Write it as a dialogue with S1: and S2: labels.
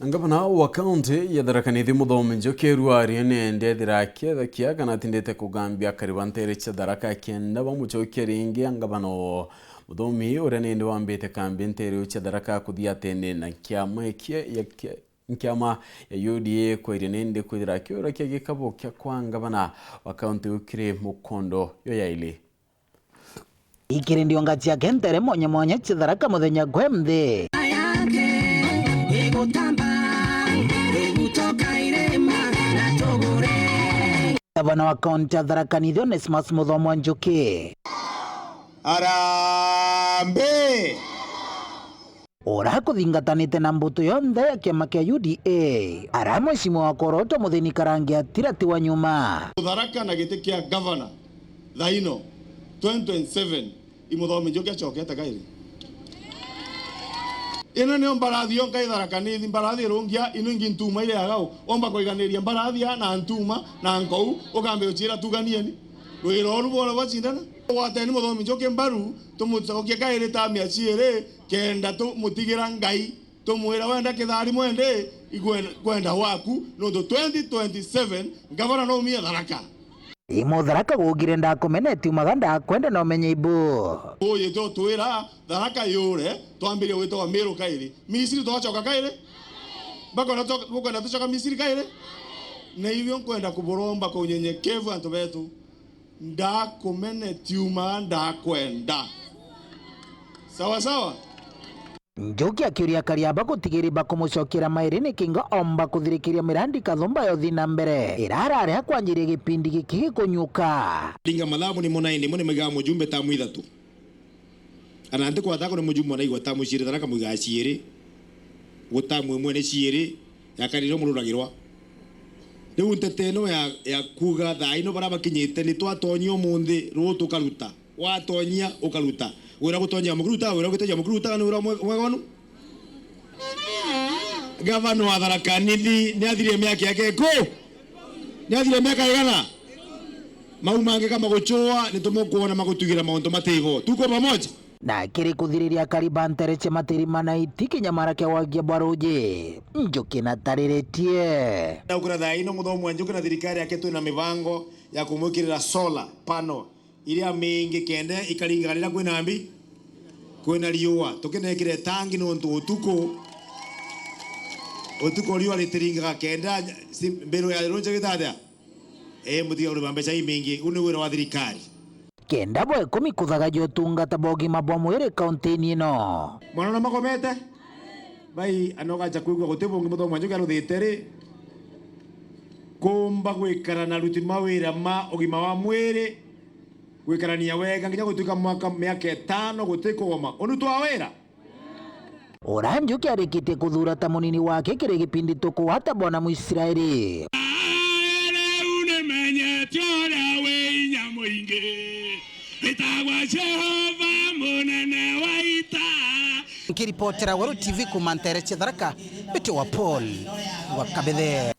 S1: Ngavana wa kaunti ya Tharaka Nithi Muthomi Njoki Ruaria nendethira kiathakia kana atindite kugambia karibantere cha Tharaka kenda bamuchokia ringi ngavana Muthomi uria nende wambite kambi ntere cha Tharaka kuthia tene na kiama ya UDA kwire nende kwithira kiura kia gikabo kia kwa ngavana wa kaunti ukire mukondo yoyaile
S2: ikiri ndio ngati ya kentere monye cha Tharaka muthenya gwemthi Gavana wa kaunti ya Tharaka Nithi Onesmus Muthomi Njoki
S3: Arambe
S2: ora kuthingatanite na mbuto yonthe ya kiama kia UDA ara mwecimu wa koroto muthini karangi atira ti wa nyuma
S3: Tharaka na giti kia governor thaino 2027 Muthomi Njoki achokete kairi ino ni mbarathi onka Tharaka Nithi mbarathi rungia ino ingi ntuma ile agao omba koiganiria mbarathi na ntuma na nkou ukambe uchira tuganieni wiro ru bora bachindana wateni Muthomi Njoki mbaru tumucokia kaire ta miaciere kenda tu mutigira ngai tumwira wenda kithari mwende kwenda waku no 2027 gavana no mia Tharaka
S2: imo Tharaka gugire ndakumeneti umaganda kwenda no menye ibu
S3: oye to twira Tharaka yure twambirie witwa Meru kaire Misiri twachoka kaire bako na tukwenda tuchoka Misiri kaire na hivyo kwenda kuboromba kwa unyenyekevu antu betu ndakumeneti uma ndakwenda sawa sawa
S2: Njoki akiuria kariaba gutigiri bakumucokera mairini kinga omba kuthirikiria mirandi kathumba yothi na mbere irarare hakwanjirie gipindi giki kunyuka
S3: linga mathamu ni munaini mune mega mujumbe ta muithatu anante kwa thako ni mujumbe na igwa ta mucire Tharaka muiga ciiri gutamwe mwene ciiri yakariro mururagirwa riu nteteno ya kuga thaino bara bakinyite ni twatonyio munthi ru tukaruta watonyia ukaruta wira gutonyia mukuruta wira gutonyia mukuruta ni wira mwegonu gavana wa Tharaka Nithi ni athire miaka yake ko ni athire miaka igana mau mange kama guchoa ni tumukuona magutugira maundu matigo tuko pamoja
S2: na kiri kuthiriria karibantere che matiri manaiti kinyamara kia wagia Baruje Njoki na tariretie
S3: na ukura thaino Muthomi Njoki na thirikari yake twina mibango ya kumwikirira solar panel iria mingi kende ikaringanira kwina mbi kwina riua tukinekire tangi no ntutuko otuko riua ritiringa kenda mbero ya ronje gitathia mutiga uri bambeca imingi uni wira wa thirikari
S2: kenda bwe kumi kuthaga jotungata bogima bwa mwiri kaunti-ini ino
S3: mwana na makomete bai anoga cha kuigwa gutibungi Muthomi Njoki aruthite ri kumba gwikara na ruti mawira ma ugima wa mwiri gwikarania wega nginya gutuika miaka 5 gutikoma onu twawira
S2: ora Njoki arikitie kuthura ta munini wake kiri gipindi tukuhata bwana Muisiraeli
S4: Nikiripotera Weru TV kumantere cha Tharaka Beti wa Paul wa Kabethe.